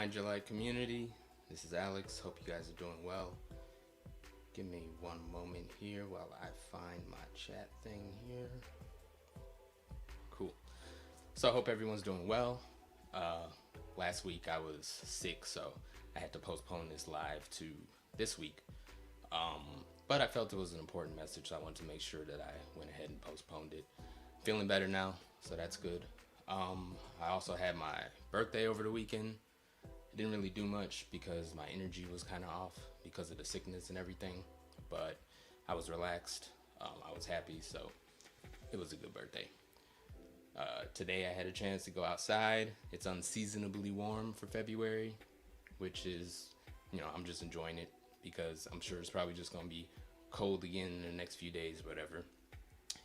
Find Your Light community. This is Alex. Hope you guys are doing well. Give me one moment here while I find my chat thing here. Cool. So I hope everyone's doing well. Last week I was sick, so I had to postpone this live to this week. But I felt it was an important message, so I wanted to make sure that I went ahead and postponed it. Feeling better now, so that's good. I also had my birthday over the weekend. I didn't really do much because my energy was kind of off because of the sickness and everything, but I was relaxed. I was happy, so it was a good birthday. Today I had a chance to go outside. It's unseasonably warm for February, which is, I'm just enjoying it because I'm sure it's probably just going to be cold again in the next few days, whatever,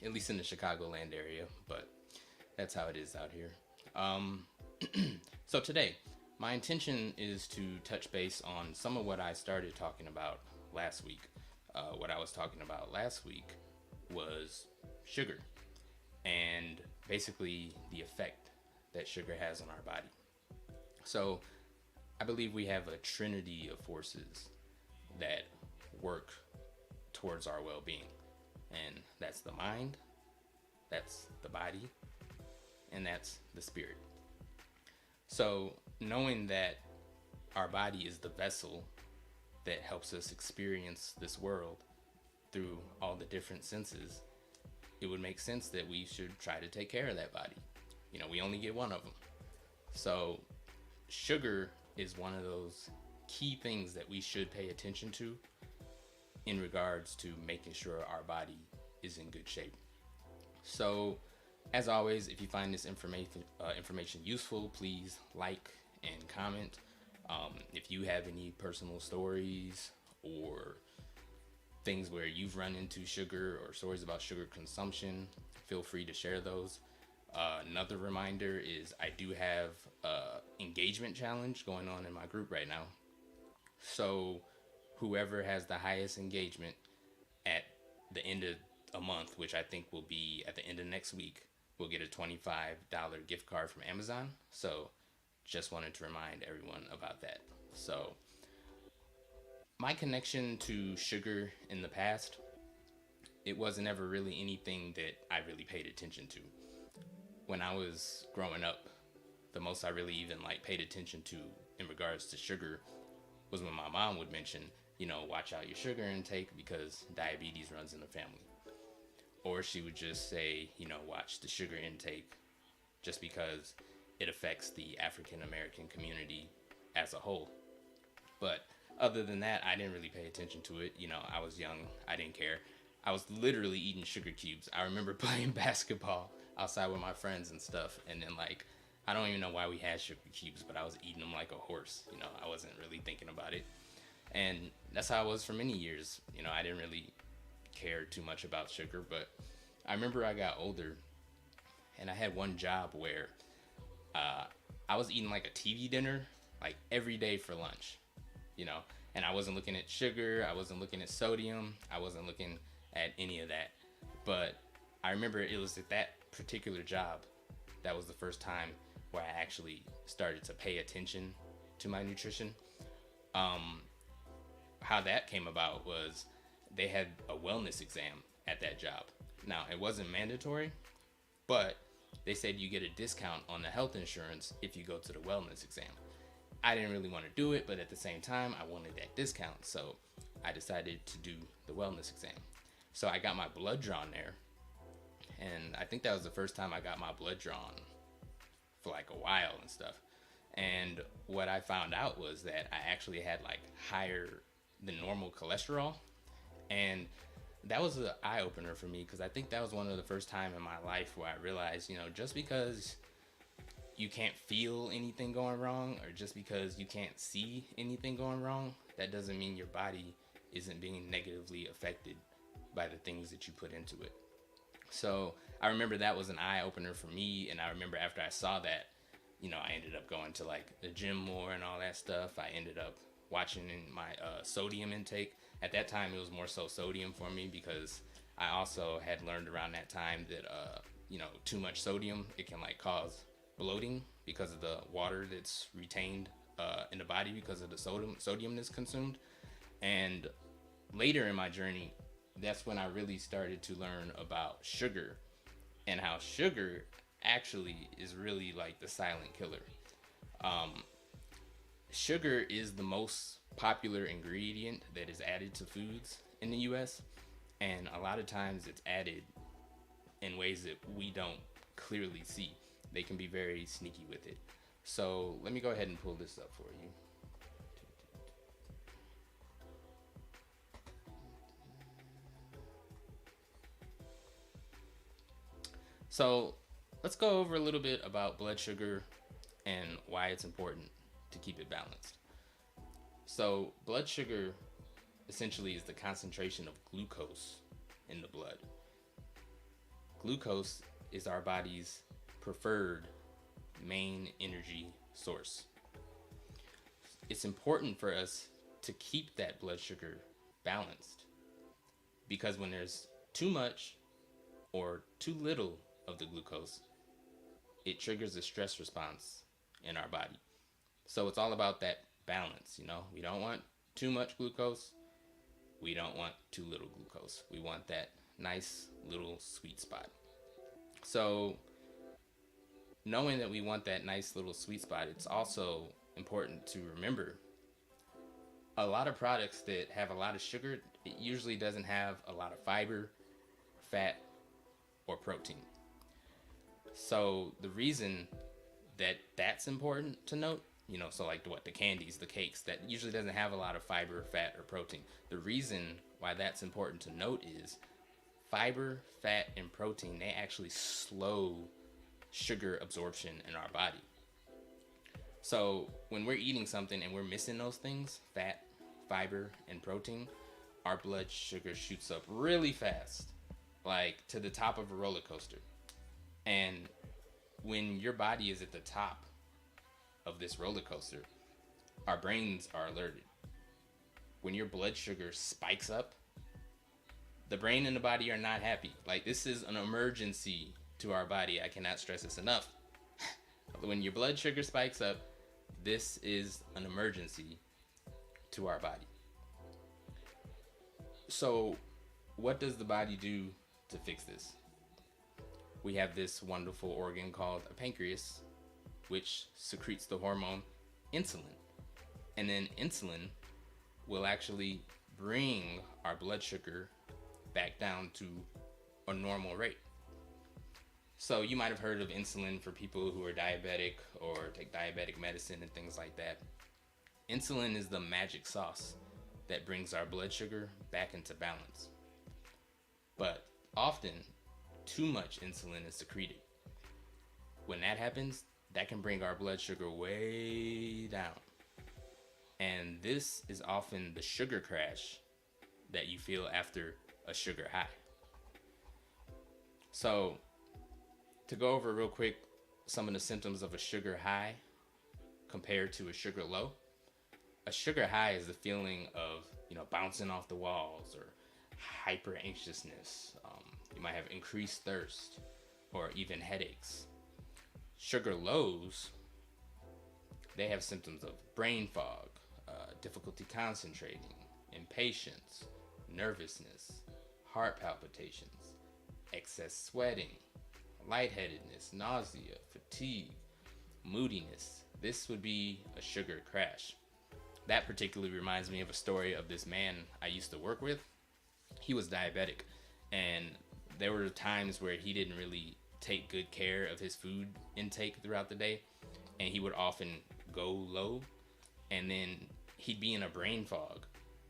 at least in the Chicagoland area, but that's how it is out here. So today, my intention is to touch base on some of what I started talking about last week. What I was talking about last week was sugar and basically the effect that sugar has on our body. So I believe we have a trinity of forces that work towards our well-being, and that's the mind, that's the body, and that's the spirit. So knowing that our body is the vessel that helps us experience this world through all the different senses, it would make sense that we should try to take care of that body. We only get one of them. So sugar is one of those key things that we should pay attention to in regards to making sure our body is in good shape. So as always, if you find this information useful, please like and comment. If you have any personal stories or things where you've run into sugar or stories about sugar consumption, feel free to share those. Another reminder is I do have an engagement challenge going on in my group right now. So whoever has the highest engagement at the end of a month, which I think will be at the end of next week, will get a $25 gift card from Amazon. So just wanted to remind everyone about that. So my connection to sugar in the past, it wasn't ever really anything that I really paid attention to. When I was growing up, the most I really even paid attention to in regards to sugar was when my mom would mention, watch out your sugar intake because diabetes runs in the family. Or she would just say, watch the sugar intake just because it affects the African American community as a whole. But other than that, I didn't really pay attention to it. I was young. I didn't care. I was literally eating sugar cubes. I remember playing basketball outside with my friends and stuff. And then I don't even know why we had sugar cubes, but I was eating them like a horse. I wasn't really thinking about it. And that's how it was for many years. I didn't really care too much about sugar, but I remember I got older and I had one job where I was eating a TV dinner every day for lunch, and I wasn't looking at sugar, I wasn't looking at sodium, I wasn't looking at any of that. But I remember it was at that particular job that was the first time where I actually started to pay attention to my nutrition. How that came about was they had a wellness exam at that job. Now, it wasn't mandatory, but they said you get a discount on the health insurance if you go to the wellness exam. I didn't really want to do it, but at the same time, I wanted that discount. So I decided to do the wellness exam. So I got my blood drawn there. And I think that was the first time I got my blood drawn for a while and stuff. And what I found out was that I actually had higher than normal cholesterol. And that was an eye-opener for me because I think that was one of the first time in my life where I realized, just because you can't feel anything going wrong or just because you can't see anything going wrong, that doesn't mean your body isn't being negatively affected by the things that you put into it. So I remember that was an eye-opener for me, and I remember after I saw that, I ended up going to the gym more and all that stuff. I ended up watching my sodium intake. At that time, it was more so sodium for me because I also had learned around that time that, too much sodium, it can cause bloating because of the water that's retained in the body because of the sodium that's consumed. And later in my journey, that's when I really started to learn about sugar and how sugar actually is really like the silent killer. Um, Sugar is the most popular ingredient that is added to foods in the US, and a lot of times it's added in ways that we don't clearly see. They can be very sneaky with it. So let me go ahead and pull this up for you. So let's go over a little bit about blood sugar and why it's important to keep it balanced. So, blood sugar essentially is the concentration of glucose in the blood. Glucose is our body's preferred main energy source. It's important for us to keep that blood sugar balanced because when there's too much or too little of the glucose, it triggers a stress response in our body. So it's all about that balance, you know? We don't want too much glucose. We don't want too little glucose. We want that nice little sweet spot. So knowing that we want that nice little sweet spot, it's also important to remember a lot of products that have a lot of sugar, it usually doesn't have a lot of fiber, fat, or protein. So the reason that that's important to note, you know, so like the candies, the cakes, that usually doesn't have a lot of fiber, fat, or protein. The reason why that's important to note is fiber, fat, and protein, they actually slow sugar absorption in our body. So when we're eating something and we're missing those things, fat, fiber, and protein, our blood sugar shoots up really fast, like to the top of a roller coaster. And when your body is at the top of this roller coaster, our brains are alerted. When your blood sugar spikes up, the brain and the body are not happy. Like, this is an emergency to our body. I cannot stress this enough. When your blood sugar spikes up, this is an emergency to our body. So, what does the body do to fix this? We have this wonderful organ called a pancreas, which secretes the hormone insulin. And then insulin will actually bring our blood sugar back down to a normal rate. So you might have heard of insulin for people who are diabetic or take diabetic medicine and things like that. Insulin is the magic sauce that brings our blood sugar back into balance. But often, too much insulin is secreted. When that happens, that can bring our blood sugar way down. And this is often the sugar crash that you feel after a sugar high. So, to go over real quick some of the symptoms of a sugar high compared to a sugar low. A sugar high is the feeling of, bouncing off the walls or hyper anxiousness. You might have increased thirst or even headaches. Sugar lows, they have symptoms of brain fog, difficulty concentrating, impatience, nervousness, heart palpitations, excess sweating, lightheadedness, nausea, fatigue, moodiness. This would be a sugar crash. That particularly reminds me of a story of this man I used to work with. He was diabetic, and there were times where he didn't really take good care of his food intake throughout the day, and he would often go low, and then he'd be in a brain fog,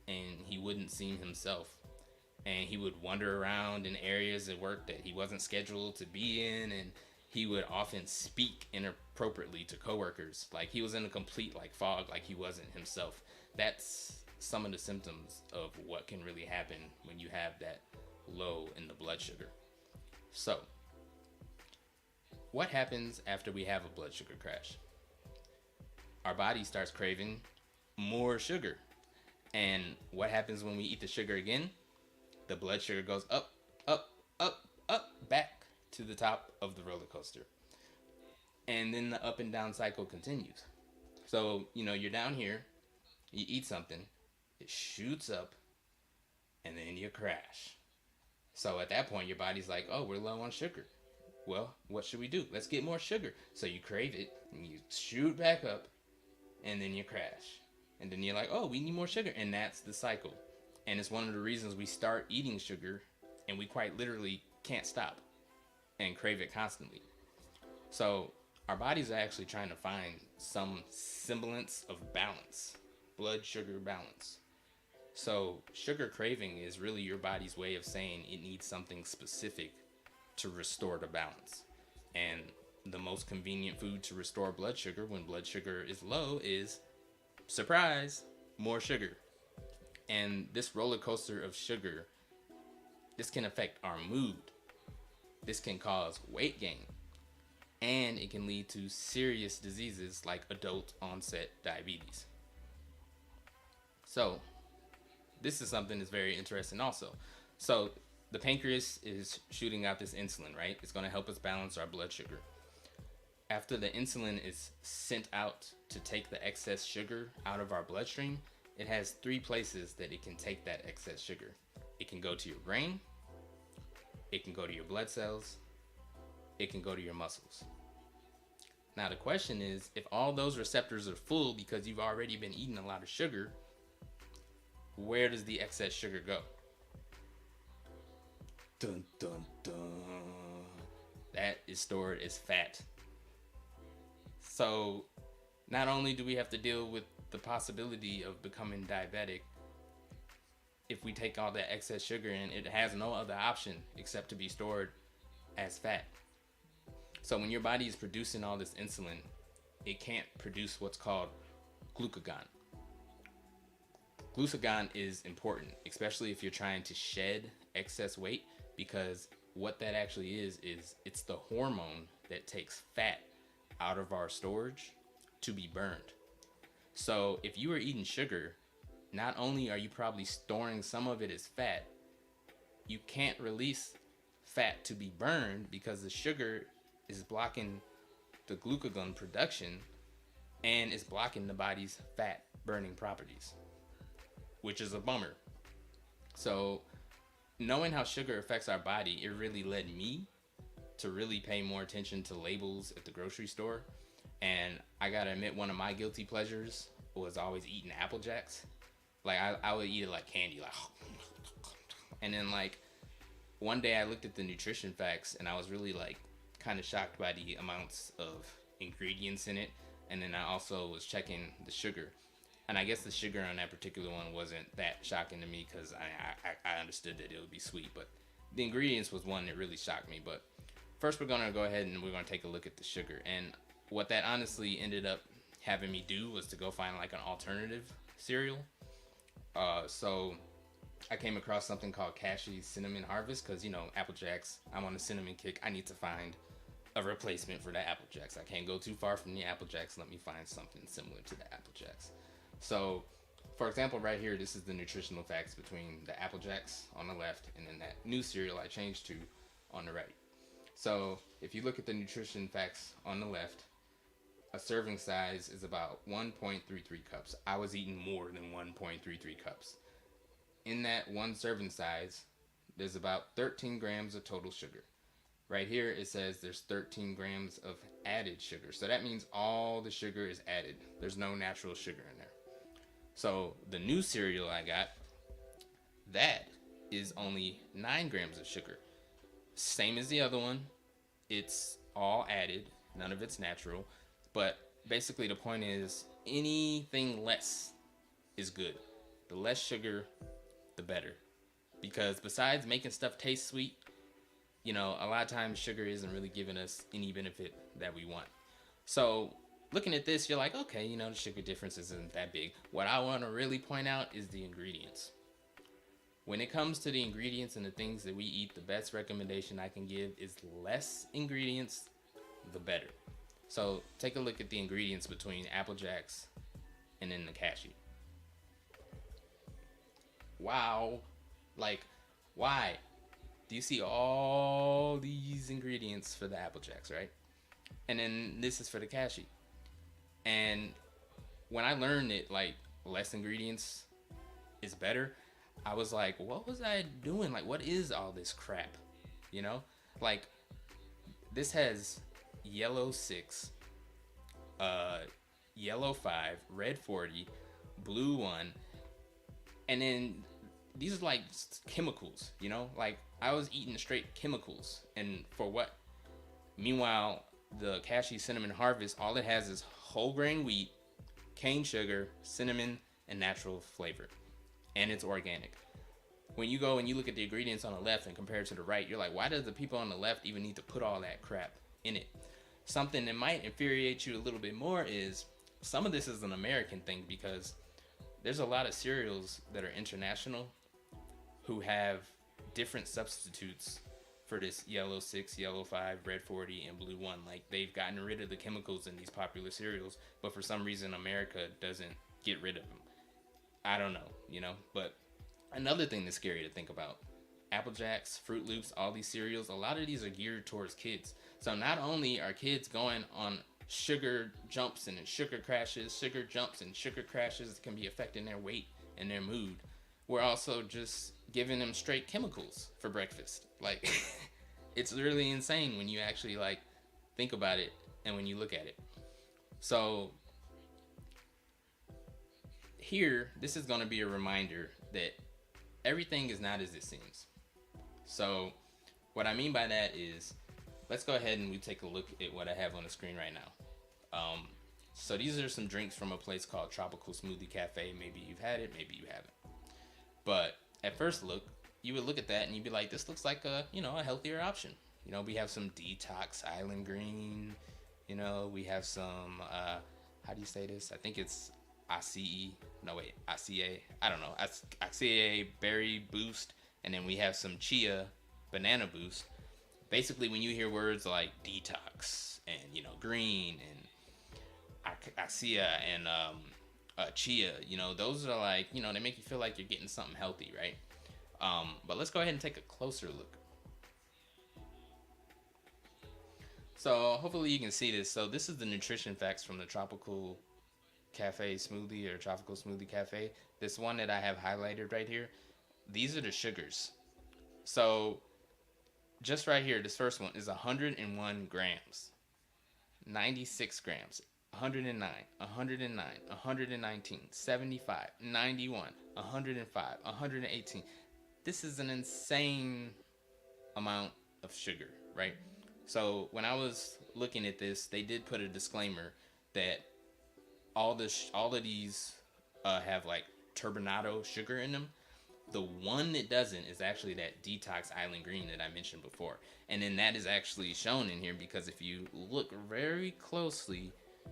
and he wouldn't see himself, and he would wander around in areas at work that he wasn't scheduled to be in, and he would often speak inappropriately to coworkers, like he was in a complete fog, like he wasn't himself. That's some of the symptoms of what can really happen when you have that low in the blood sugar. So, what happens after we have a blood sugar crash? Our body starts craving more sugar. And what happens when we eat the sugar again? The blood sugar goes up, up, up, up, back to the top of the roller coaster. And then the up and down cycle continues. So, you're down here, you eat something, it shoots up, and then you crash. So at that point, your body's like, oh, we're low on sugar. Well, what should we do? Let's get more sugar. So you crave it, and you shoot back up, and then you crash. And then you're like, oh, we need more sugar. And that's the cycle. And it's one of the reasons we start eating sugar, and we quite literally can't stop and crave it constantly. So our bodies are actually trying to find some semblance of balance, blood sugar balance. So sugar craving is really your body's way of saying it needs something specific to restore the balance. And the most convenient food to restore blood sugar when blood sugar is low is, surprise, more sugar. And this roller coaster of sugar, this can affect our mood. This can cause weight gain. And it can lead to serious diseases like adult onset diabetes. So, this is something that's very interesting also. So, the pancreas is shooting out this insulin, right? It's going to help us balance our blood sugar. After the insulin is sent out to take the excess sugar out of our bloodstream, it has 3 places that it can take that excess sugar. It can go to your brain, it can go to your blood cells, it can go to your muscles. Now the question is, if all those receptors are full because you've already been eating a lot of sugar, where does the excess sugar go? Dun dun dun. That is stored as fat. So not only do we have to deal with the possibility of becoming diabetic if we take all that excess sugar in, it has no other option except to be stored as fat. So when your body is producing all this insulin, it can't produce what's called glucagon. Glucagon is important, especially if you're trying to shed excess weight, because what that actually is it's the hormone that takes fat out of our storage to be burned. So if you are eating sugar, not only are you probably storing some of it as fat, you can't release fat to be burned because the sugar is blocking the glucagon production and is blocking the body's fat burning properties, which is a bummer. So knowing how sugar affects our body, it really led me to really pay more attention to labels at the grocery store. And I gotta admit, one of my guilty pleasures was always eating Apple Jacks. Like I would eat it like candy, like, and then like one day I looked at the nutrition facts and I was really like kind of shocked by the amounts of ingredients in it. And then I also was checking the sugar, and I guess the sugar on that particular one wasn't that shocking to me because I understood that it would be sweet, but the ingredients was one that really shocked me. But first we're gonna go ahead and we're gonna take a look at the sugar. And what that honestly ended up having me do was to go find like an alternative cereal. So I came across something called Cashie's Cinnamon Harvest because, Apple Jacks, I'm on a cinnamon kick. I need to find a replacement for the Apple Jacks. I can't go too far from the Apple Jacks. Let me find something similar to the Apple Jacks. So, for example, right here, this is the nutritional facts between the Apple Jacks on the left and then that new cereal I changed to on the right. So, if you look at the nutrition facts on the left, a serving size is about 1.33 cups. I was eating more than 1.33 cups. In that one serving size, there's about 13 grams of total sugar. Right here, it says there's 13 grams of added sugar. So that means all the sugar is added. There's no natural sugar in there. So the new cereal I got, that is only 9 grams of sugar. Same as the other one. It's all added. None of it's natural. But basically the point is anything less is good. The less sugar, the better. Because besides making stuff taste sweet, a lot of times sugar isn't really giving us any benefit that we want. So looking at this, you're like, okay, the sugar difference isn't that big. What I want to really point out is the ingredients. When it comes to the ingredients and the things that we eat, the best recommendation I can give is less ingredients, the better. So take a look at the ingredients between Apple Jacks and then the Cashew. Wow. Like, why? Do you see all these ingredients for the Apple Jacks, right? And then this is for the Cashew. And when I learned that like less ingredients is better, I was like, what was I doing? Like, what is all this crap? You know, like this has yellow 6, uh, yellow 5, red 40, blue 1, and then these are like chemicals. You know, like I was eating straight chemicals, and for what? Meanwhile, the Cashew Cinnamon Harvest, all it has is whole grain wheat, cane sugar, cinnamon, and natural flavor, and it's organic. When you go and you look at the ingredients on the left and compare it to the right, you're like, why does the people on the left even need to put all that crap in it? Something that might infuriate you a little bit more is some of this is an American thing, because there's a lot of cereals that are international who have different substitutes for this yellow 6, yellow 5, red 40, and blue 1. Like, they've gotten rid of the chemicals in these popular cereals, but for some reason America doesn't get rid of them. I don't know, you know. But another thing that's scary to think about, Apple Jacks, Fruit Loops, all these cereals, a lot of these are geared towards kids. So not only are kids going on sugar jumps and sugar crashes, sugar jumps and sugar crashes that can be affecting their weight and their mood, we're also just giving them straight chemicals for breakfast. Like, it's really insane when you actually like think about it and when you look at it. So here, this is going to be a reminder that everything is not as it seems. So what I mean by that is, let's go ahead and we take a look at what I have on the screen right now. So these are some drinks from a place called Tropical Smoothie Cafe. Maybe you've had it, maybe you haven't. But at first look, you would look at that and you'd be like, this looks like a, you know, a healthier option. You know, we have some Detox Island Green. You know, we have some, how do you say this? I think it's ICE. No, wait, ICA. I don't know. ICA Berry Boost. And then we have some Chia Banana Boost. Basically, when you hear words like detox and, you know, green and ICA and chia, you know, those are like, you know, they make you feel like you're getting something healthy, right? But let's go ahead and take a closer look. So hopefully you can see this. So this is the nutrition facts from the Tropical Cafe Smoothie, or Tropical Smoothie Cafe. This one that I have highlighted right here, these are the sugars. So just right here, this first one is 101 grams, 96 grams, 109, 109, 119, 75, 91, 105, 118. This is an insane amount of sugar, right? So when I was looking at this, they did put a disclaimer that all of these have like turbinado sugar in them. The one that doesn't is actually that Detox Island Green that I mentioned before. And then that is actually shown in here, because if you look very closely,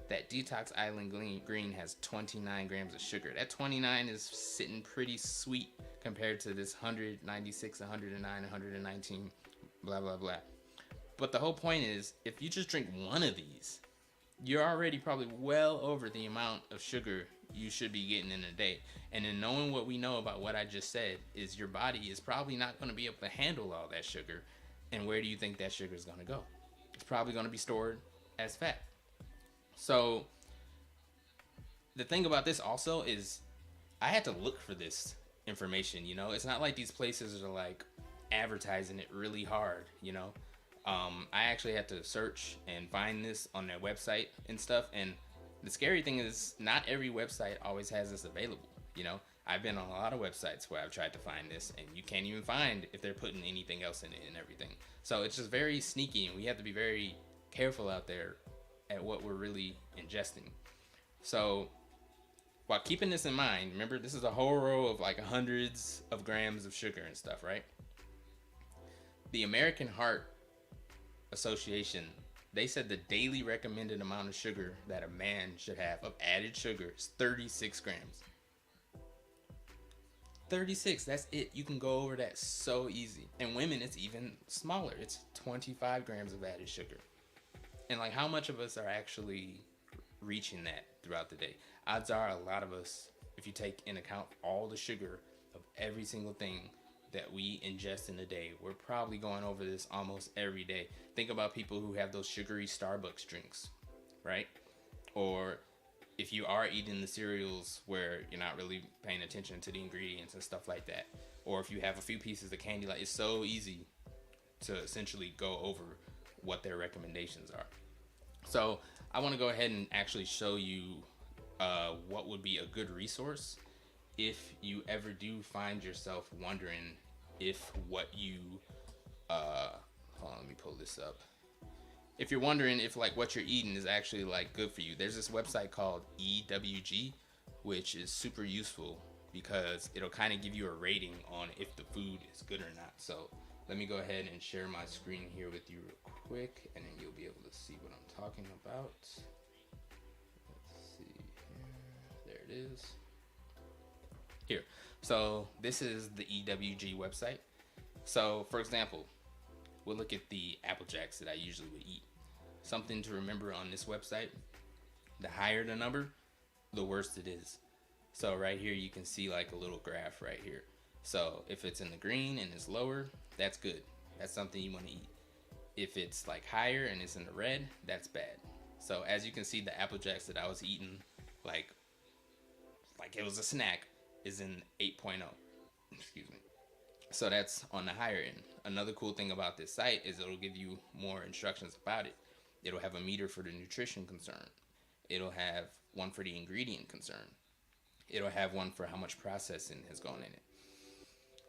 that Detox Island Green has 29 grams of sugar. That 29 is sitting pretty sweet compared to this 196, 109, 119, blah, blah, blah. But the whole point is, if you just drink one of these, you're already probably well over the amount of sugar you should be getting in a day. And then knowing what we know about what I just said, is your body is probably not going to be able to handle all that sugar. And where do you think that sugar is going to go? It's probably going to be stored as fat. So the thing about this also is, I had to look for this information, you know. It's not like these places are like advertising it really hard, you know. I actually had to search and find this on their website and stuff. And the scary thing is, not every website always has this available, you know. I've been on a lot of websites where I've tried to find this, and you can't even find if they're putting anything else in it and everything. So it's just very sneaky, and we have to be very careful out there at what we're really ingesting. So while keeping this in mind, remember, this is a whole row of like hundreds of grams of sugar and stuff, right? The American Heart Association, they said the daily recommended amount of sugar that a man should have of added sugar is 36 grams. 36, that's it. You can go over that so easy. And women, it's even smaller. It's 25 grams of added sugar. And like, how much of us are actually reaching that throughout the day? Odds are a lot of us, if you take in account all the sugar of every single thing that we ingest in a day, we're probably going over this almost every day. Think about people who have those sugary Starbucks drinks, right? Or if you are eating the cereals where you're not really paying attention to the ingredients and stuff like that, or if you have a few pieces of candy, like, it's so easy to essentially go over what their recommendations are. So I want to go ahead and actually show you what would be a good resource if you ever do find yourself wondering if what you hold on, let me pull this up. If you're wondering if like what you're eating is actually like good for you, there's this website called EWG, which is super useful because it'll kind of give you a rating on if the food is good or not. So let me go ahead and share my screen here with you real quick, and then you'll be able to see what I'm talking about. Let's see here. There it is. Here. So this is the EWG website. So for example, we'll look at the Apple Jacks that I usually would eat. Something to remember on this website: the higher the number, the worse it is. So right here you can see like a little graph right here. So if it's in the green and it's lower, that's good. That's something you want to eat. If it's like higher and it's in the red, that's bad. So as you can see, the Apple Jacks that I was eating, like it was a snack, is in 8.0. Excuse me. So that's on the higher end. Another cool thing about this site is it'll give you more instructions about it. It'll have a meter for the nutrition concern. It'll have one for the ingredient concern. It'll have one for how much processing has gone in it.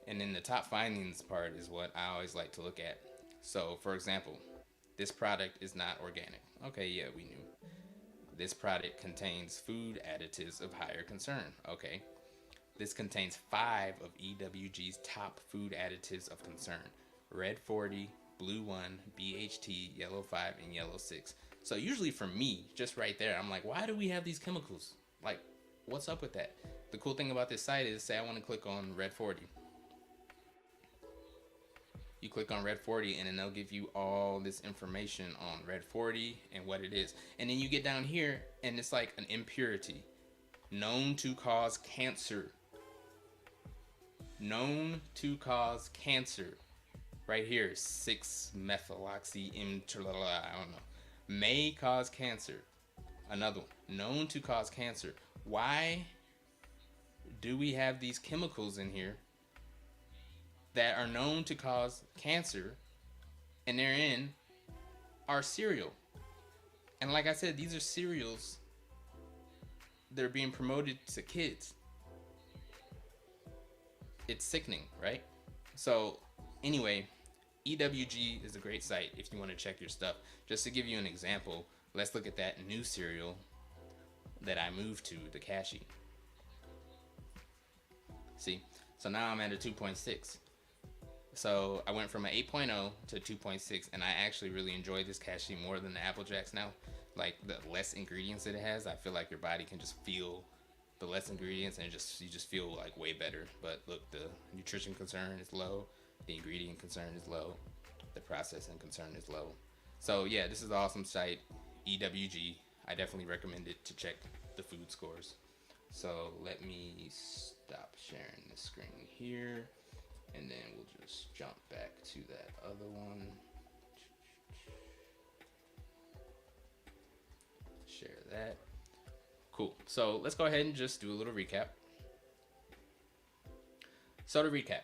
And then the top findings part is what I always like to look at. So for example, this product is not organic. Okay, yeah, we knew. This product contains food additives of higher concern. Okay. This contains 5 of EWG's top food additives of concern: red 40, blue 1, BHT, yellow 5, and yellow 6. So usually for me, just right there, I'm like, why do we have these chemicals? Like, what's up with that? The cool thing about this site is, say I want to click on red 40. You click on red 40 and then they'll give you all this information on red 40 and what it is. And then you get down here and it's like an impurity known to cause cancer. Known to cause cancer. Right here, 6-methyloxy, I don't know. May cause cancer. Another one, known to cause cancer. Why do we have these chemicals in here that are known to cause cancer, and they're in our cereal? And like I said, these are cereals that are being promoted to kids. It's sickening, right? So anyway, EWG is a great site if you want to check your stuff. Just to give you an example, let's look at that new cereal that I moved to, the Kashi. See, so now I'm at a 2.6. So I went from an 8.0 to 2.6, and I actually really enjoy this Kashi more than the Apple Jacks now. Like, the less ingredients that it has, I feel like your body can just feel the less ingredients, and you just feel like way better. But look, the nutrition concern is low, the ingredient concern is low, the processing concern is low. So yeah, this is an awesome site, EWG. I definitely recommend it to check the food scores. So let me stop sharing the screen here, and then we'll just jump back to that other one. Share that. Cool. So let's go ahead and just do a little recap. So to recap,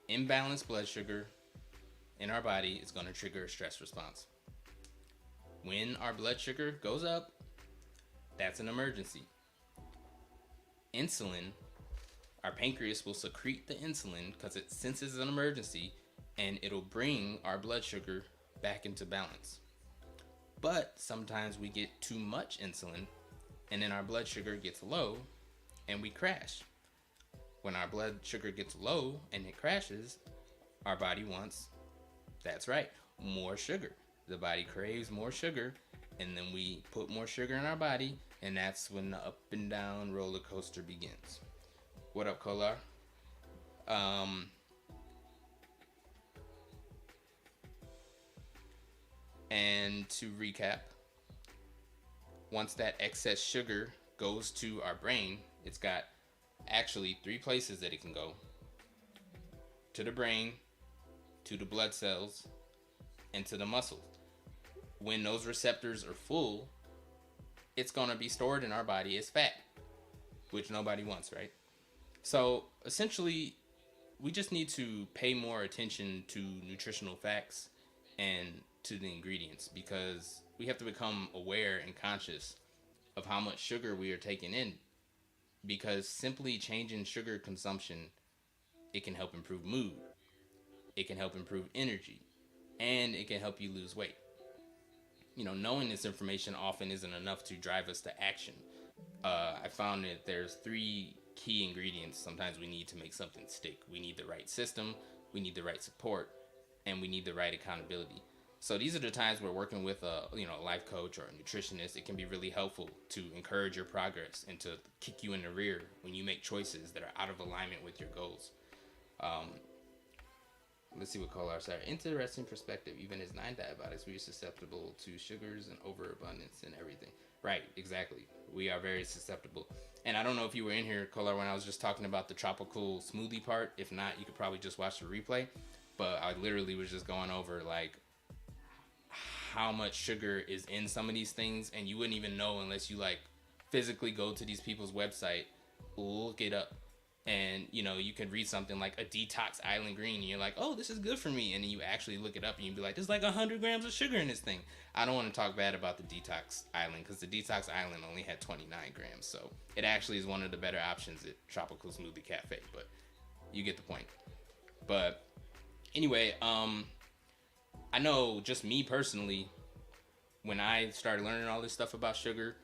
imbalanced blood sugar in our body is going to trigger a stress response. When our blood sugar goes up, that's an emergency. Insulin, our pancreas will secrete the insulin because it senses an emergency, and it'll bring our blood sugar back into balance. But sometimes we get too much insulin, and then our blood sugar gets low and we crash. When our blood sugar gets low and it crashes, our body wants, that's right, more sugar. The body craves more sugar, and then we put more sugar in our body, and that's when the up and down roller coaster begins. What up, Kolar? And to recap, once that excess sugar goes to our brain, it's got actually 3 places that it can go: to the brain, to the blood cells, and to the muscles. When those receptors are full, it's going to be stored in our body as fat, which nobody wants, right? So essentially, we just need to pay more attention to nutritional facts and to the ingredients, because we have to become aware and conscious of how much sugar we are taking in, because simply changing sugar consumption, it can help improve mood, it can help improve energy, and it can help you lose weight. Knowing this information often isn't enough to drive us to action. I found that there's three key ingredients sometimes we need to make something stick. We need the right system, we need the right support, and we need the right accountability. So these are the times we're working with a life coach or a nutritionist. It can be really helpful to encourage your progress and to kick you in the rear when you make choices that are out of alignment with your goals. Um, Let's see what Kolar said. Interesting perspective. Even as non-diabetics, we are susceptible to sugars and overabundance and everything. Right, exactly. We are very susceptible. And I don't know if you were in here, Kolar, when I was just talking about the tropical smoothie part. If not, you could probably just watch the replay. But I literally was just going over like how much sugar is in some of these things, and you wouldn't even know unless you like physically go to these people's website, look it up. And you can read something like a detox island green, and you're like, oh, this is good for me, and then you actually look it up and you'd be like, there's like 100 grams of sugar in this thing. I don't want to talk bad about the detox island, because the detox island only had 29 grams, so it actually is one of the better options at Tropical Smoothie Cafe, but you get the point. But anyway, I know just me personally, when I started learning all this stuff about sugar,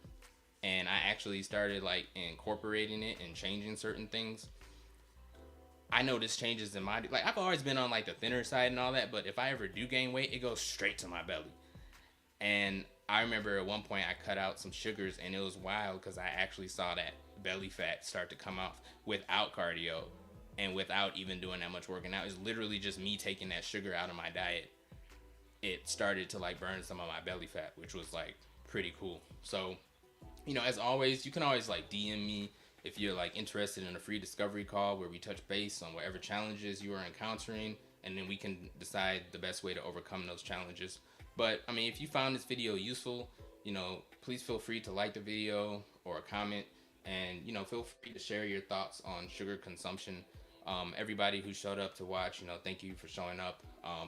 and I actually started like incorporating it and changing certain things, I noticed changes in my, like, I've always been on like the thinner side and all that, but if I ever do gain weight, it goes straight to my belly. And I remember at one point I cut out some sugars, and it was wild because I actually saw that belly fat start to come off without cardio and without even doing that much working out. It's literally just me taking that sugar out of my diet. It started to like burn some of my belly fat, which was like pretty cool. So as always, you can always like DM me if you're like interested in a free discovery call where we touch base on whatever challenges you are encountering, and then we can decide the best way to overcome those challenges. But I mean, if you found this video useful, please feel free to like the video or a comment, and feel free to share your thoughts on sugar consumption. Everybody who showed up to watch, thank you for showing up.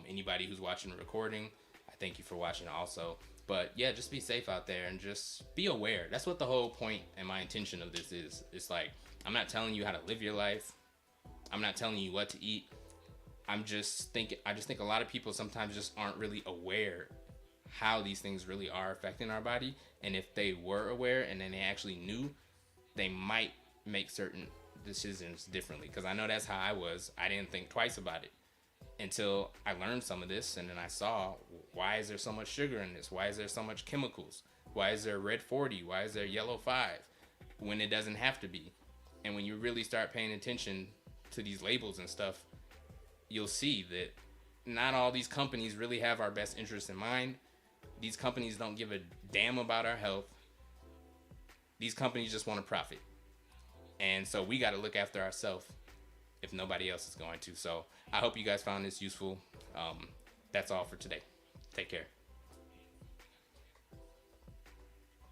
Anybody who's watching the recording, I thank you for watching also. But yeah, just be safe out there and just be aware. That's what the whole point and my intention of this is. It's like, I'm not telling you how to live your life. I'm not telling you what to eat. I just think a lot of people sometimes just aren't really aware how these things really are affecting our body. And if they were aware and then they actually knew, they might make certain decisions differently. Because I know that's how I was. I didn't think twice about it until I learned some of this, and then I saw, why is there so much sugar in this? Why is there so much chemicals? Why is there red 40? Why is there yellow 5 when it doesn't have to be? And when you really start paying attention to these labels and stuff, you'll see that not all these companies really have our best interests in mind. These companies don't give a damn about our health. These companies just want to profit. And so we got to look after ourselves if nobody else is going to. So I hope you guys found this useful. That's all for today. Take care.